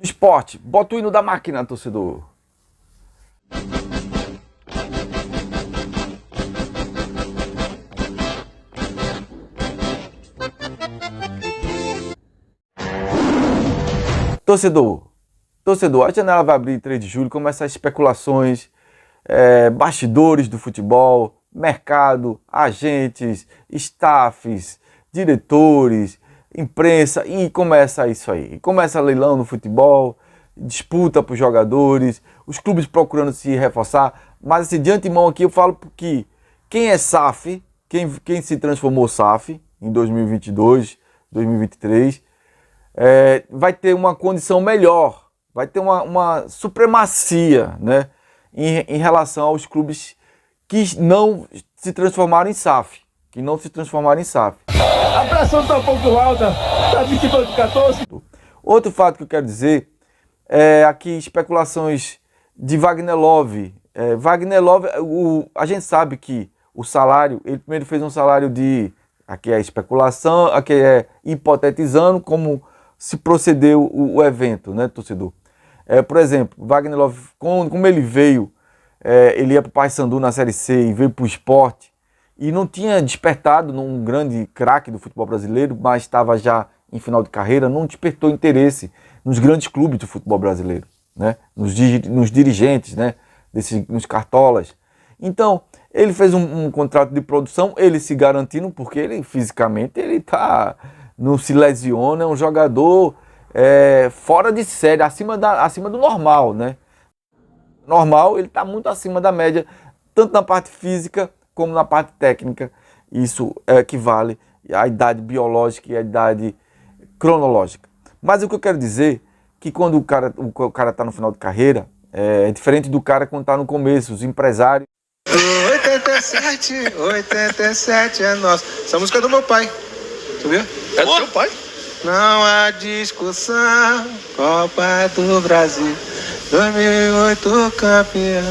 Esporte, bota o hino da máquina, torcedor. Torcedor, a janela vai abrir em 3 de julho, começam as especulações, bastidores do futebol, mercado, agentes, staffs, diretores, imprensa, e começa isso aí. Começa leilão no futebol, disputa para os jogadores, os clubes procurando se reforçar, mas assim, de antemão aqui eu falo que quem é SAF, quem se transformou SAF em 2022, 2023, vai ter uma condição melhor, vai ter uma supremacia, né, em relação aos clubes que não se transformaram em SAF, A pressão está um pouco alta, está 22-14. Outro fato que eu quero dizer é aqui especulações de Wagner Love. Wagner Love, a gente sabe que o salário, ele primeiro fez um salário de, aqui é especulação, aqui é hipotetizando como se procedeu o evento, né, torcedor? Por exemplo, Wagner Love, como ele veio, ele ia para o Paysandu na Série C e veio para o Sport, e não tinha despertado num grande craque do futebol brasileiro, mas estava já em final de carreira, não despertou interesse nos grandes clubes do futebol brasileiro, né? Nos dirigentes, né? Nos cartolas. Então, ele fez um contrato de produção, ele se garantindo, porque ele fisicamente não se lesiona, é um jogador fora de série, acima do normal, né? Normal, ele está muito acima da média, tanto na parte física como na parte técnica. Isso equivale à idade biológica e à idade cronológica. Mas o que eu quero dizer é que quando o cara está no final de carreira, é diferente do cara quando está no começo, os empresários. 87 é nosso. Essa música é do meu pai. Tu viu? É do teu pai? Não há discussão, Copa do Brasil, 2008 campeão,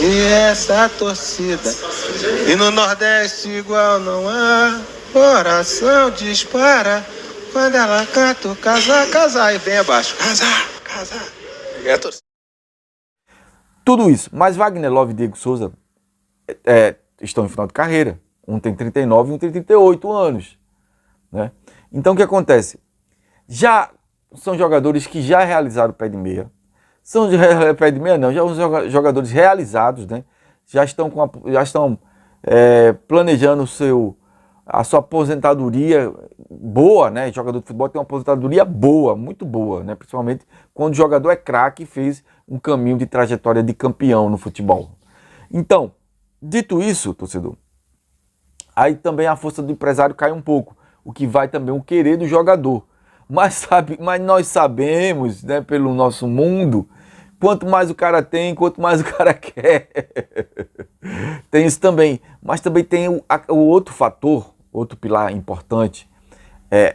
e essa torcida, e no Nordeste igual não há, coração dispara, quando ela canta o casar, e vem abaixo, casar, é a torcida. Tudo isso, mas Wagner Love e Diego Souza estão em final de carreira, um tem 39 e um tem 38 anos, né? Então o que acontece? Já são jogadores que já realizaram o pé de meia. Pé de meia não, já são jogadores realizados, né? Já estão planejando a sua aposentadoria boa, né? Jogador de futebol tem uma aposentadoria boa, muito boa, né? Principalmente quando o jogador é craque e fez um caminho de trajetória de campeão no futebol. Então, dito isso, torcedor, aí também a força do empresário cai um pouco, o que vai também o querer do jogador. Mas nós sabemos, né, pelo nosso mundo, quanto mais o cara tem, quanto mais o cara quer. Tem isso também. Mas também tem o outro fator, outro pilar importante,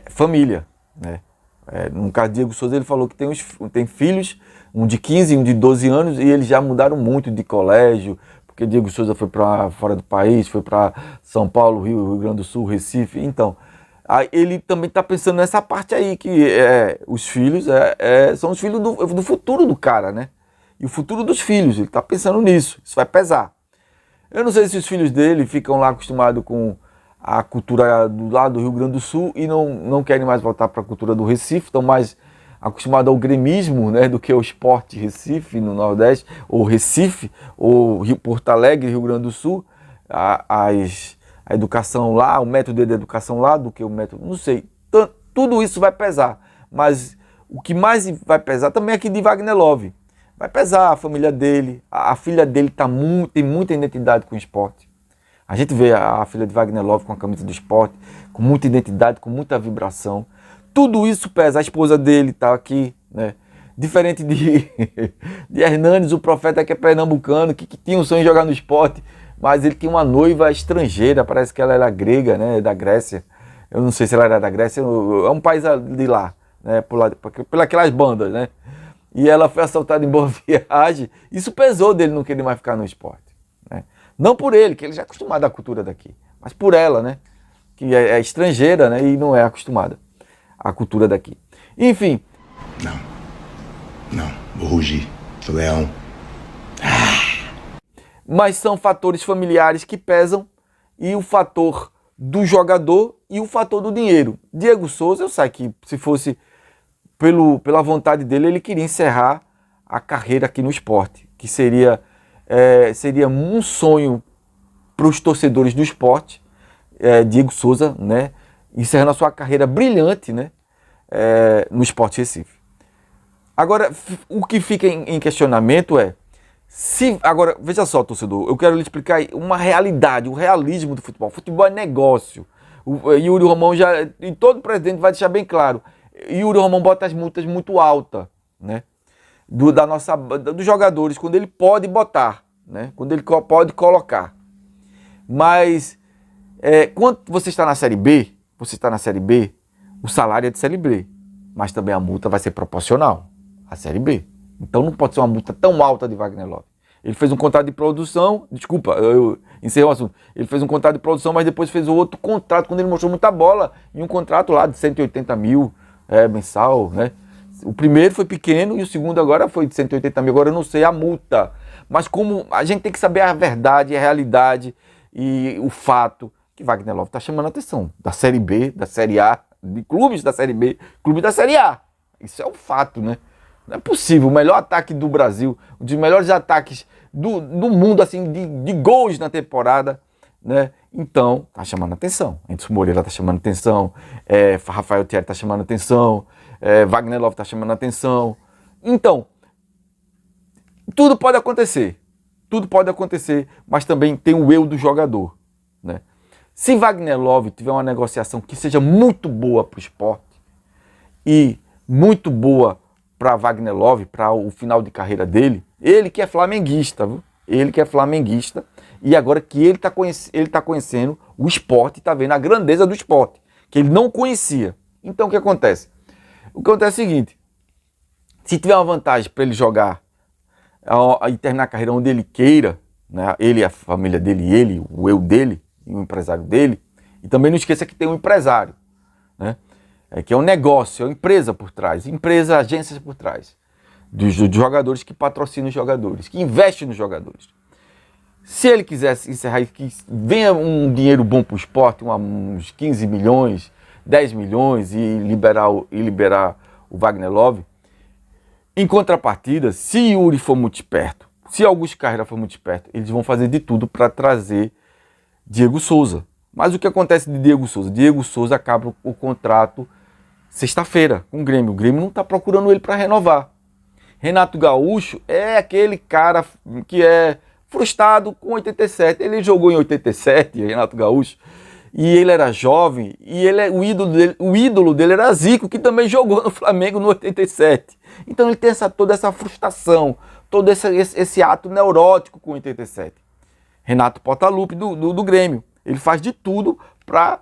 família, né? No caso de Diego Souza, ele falou que tem filhos, um de 15 e um de 12 anos, e eles já mudaram muito de colégio, porque Diego Souza foi para fora do país, foi para São Paulo, Rio Grande do Sul, Recife. Então, ele também está pensando nessa parte aí, que os filhos são os filhos do futuro do cara, né? E o futuro dos filhos, ele está pensando nisso, isso vai pesar. Eu não sei se os filhos dele ficam lá acostumados com a cultura do lado do Rio Grande do Sul e não querem mais voltar para a cultura do Recife, estão mais acostumados ao gremismo, né, do que ao esporte Recife no Nordeste, ou Recife, ou Porto Alegre, Rio Grande do Sul, a educação lá, o método de educação lá, do que o método, não sei. Tudo isso vai pesar, mas o que mais vai pesar também é aqui de Wagner Love. Vai pesar a família dele, a filha dele tem muita identidade com o esporte. A gente vê a filha de Wagner Love com a camisa do esporte, com muita identidade, com muita vibração. Tudo isso pesa. A esposa dele está aqui, né? Diferente de Hernanes, o profeta que é pernambucano, que tinha um sonho de jogar no esporte, mas ele tinha uma noiva estrangeira, parece que ela era grega, né? Da Grécia. Eu não sei se ela era da Grécia, é um país de lá, né? Por aquelas bandas, né? E ela foi assaltada em Boa Viagem. Isso pesou dele não querer mais ficar no esporte, né? Não por ele, que ele já é acostumado à cultura daqui, mas por ela, né? Que é estrangeira, né? E não é acostumada à cultura daqui. Enfim. Não, vou rugir. Sou leão. Mas são fatores familiares que pesam, e o fator do jogador e o fator do dinheiro. Diego Souza, eu sei que se fosse pela vontade dele, ele queria encerrar a carreira aqui no esporte, que seria um sonho para os torcedores do esporte, Diego Souza, né, encerrando a sua carreira brilhante, né, no Sport Recife. Agora, o que fica em questionamento é, agora, veja só, torcedor, eu quero lhe explicar uma realidade, o realismo do futebol. O futebol é negócio. O Yuri Romão e todo presidente vai deixar bem claro, Yuri Romão bota as multas muito altas, né, dos jogadores, quando ele pode botar, né, quando ele pode colocar. Mas, quando você está na Série B, o salário é de Série B, mas também a multa vai ser proporcional à Série B. Então não pode ser uma multa tão alta de Wagner Love. Ele fez um contrato de produção, desculpa, eu encerrei o assunto. Ele fez um contrato de produção, mas depois fez outro contrato, quando ele mostrou muita bola, em um contrato lá de 180 mil mensal, né? O primeiro foi pequeno e o segundo agora foi de 180 mil, agora eu não sei a multa. Mas como a gente tem que saber a verdade, a realidade e o fato que Wagner Love está chamando a atenção da Série B, da Série A, de clubes da Série B, clube da Série A. Isso é um fato, né? Não é possível, o melhor ataque do Brasil, um dos melhores ataques do mundo, assim, de gols na temporada, né? Então, tá chamando atenção. Anderson Moreira tá chamando atenção, Rafael Thierry tá chamando atenção, Wagner Love tá chamando atenção. Então, tudo pode acontecer, mas também tem o eu do jogador, né? Se Wagner Love tiver uma negociação que seja muito boa para o esporte e muito boa para Wagner Love, para o final de carreira dele, ele que é flamenguista, viu? Ele que é flamenguista, e agora que ele tá conhecendo o esporte, está vendo a grandeza do esporte, que ele não conhecia. Então o que acontece? O que acontece é o seguinte, se tiver uma vantagem para ele jogar e terminar a carreira onde ele queira, né? Ele, a família dele, o eu dele, e o empresário dele, e também não esqueça que tem um empresário, né? Que é um negócio, é uma empresa por trás, agências por trás, dos jogadores que patrocinam os jogadores, que investem nos jogadores. Se ele quisesse encerrar e que venha um dinheiro bom para o esporte, uns 15 milhões, 10 milhões e liberar o Wagner Love, em contrapartida, se Yuri for muito esperto, se Augusto Carreira for muito esperto, eles vão fazer de tudo para trazer Diego Souza. Mas o que acontece de Diego Souza? Diego Souza acaba o contrato sexta-feira com o Grêmio. O Grêmio não está procurando ele para renovar. Renato Gaúcho é aquele cara que é frustrado com 87. Ele jogou em 87, Renato Gaúcho, e ele era jovem, e o ídolo dele era Zico, que também jogou no Flamengo no 87. Então ele tem toda essa frustração, todo esse ato neurótico com 87. Renato Portaluppi do Grêmio. Ele faz de tudo para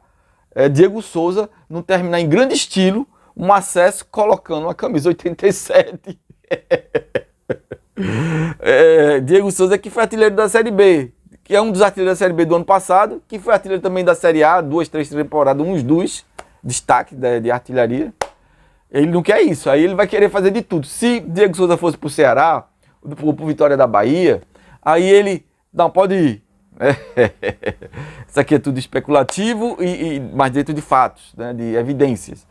Diego Souza não terminar em grande estilo um acesso colocando uma camisa 87. Diego Souza, que foi artilheiro da Série B, que é um dos artilheiros da Série B do ano passado, que foi artilheiro também da Série A, 2, 3 temporadas, uns dos destaques de artilharia. Ele não quer isso, aí ele vai querer fazer de tudo. Se Diego Souza fosse pro Ceará, pro Vitória da Bahia, aí ele, não, pode ir. Isso aqui é tudo especulativo, mas dentro de fatos, né, de evidências.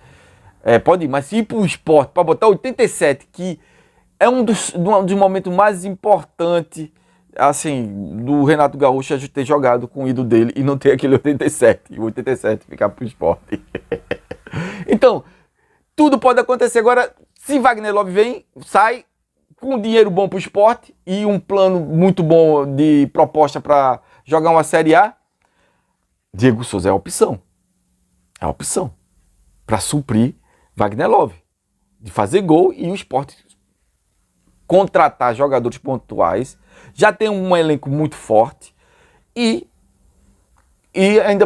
Pode ir, mas se ir para o esporte, para botar 87, que é um dos momentos mais importantes, assim, do Renato Gaúcho, a gente ter jogado com o ídolo dele e não ter aquele 87, e o 87 ficar para o esporte. Então, tudo pode acontecer. Agora, se Wagner Love sai com dinheiro bom para o esporte e um plano muito bom de proposta para jogar uma Série A, Diego Souza é a opção. É a opção para suprir Wagner Love, de fazer gol e o esporte contratar jogadores pontuais, já tem um elenco muito forte e ainda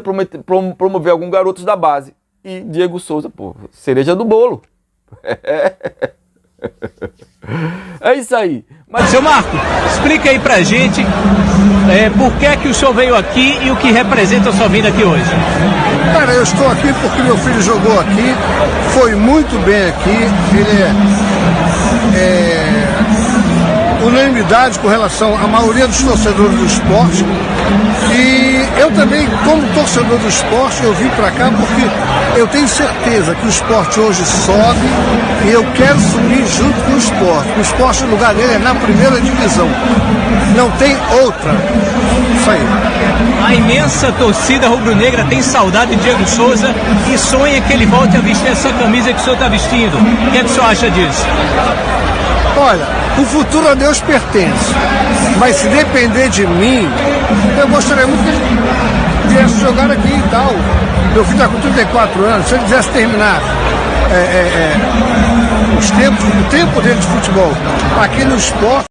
promover alguns garotos da base. E Diego Souza, pô, cereja do bolo. É isso aí. Mas, seu Marco, explica aí pra gente por que é que o senhor veio aqui e o que representa a sua vinda aqui hoje. Cara, eu estou aqui porque meu filho jogou aqui, foi muito bem aqui, ele unanimidade com relação à maioria dos torcedores do esporte. E eu também, como torcedor do esporte, eu vim para cá porque eu tenho certeza que o esporte hoje sobe e eu quero subir junto com o esporte. O esporte, o lugar dele é na primeira divisão. Não tem outra. Isso aí. A imensa torcida rubro-negra tem saudade de Diego Souza e sonha que ele volte a vestir essa camisa que o senhor está vestindo. O que é que o senhor acha disso? Olha, o futuro a Deus pertence. Mas se depender de mim, eu gostaria muito que ele viesse jogar aqui e tal. Meu filho está com 34 anos, se ele quisesse terminar o tempo dele de futebol aqui no esporte.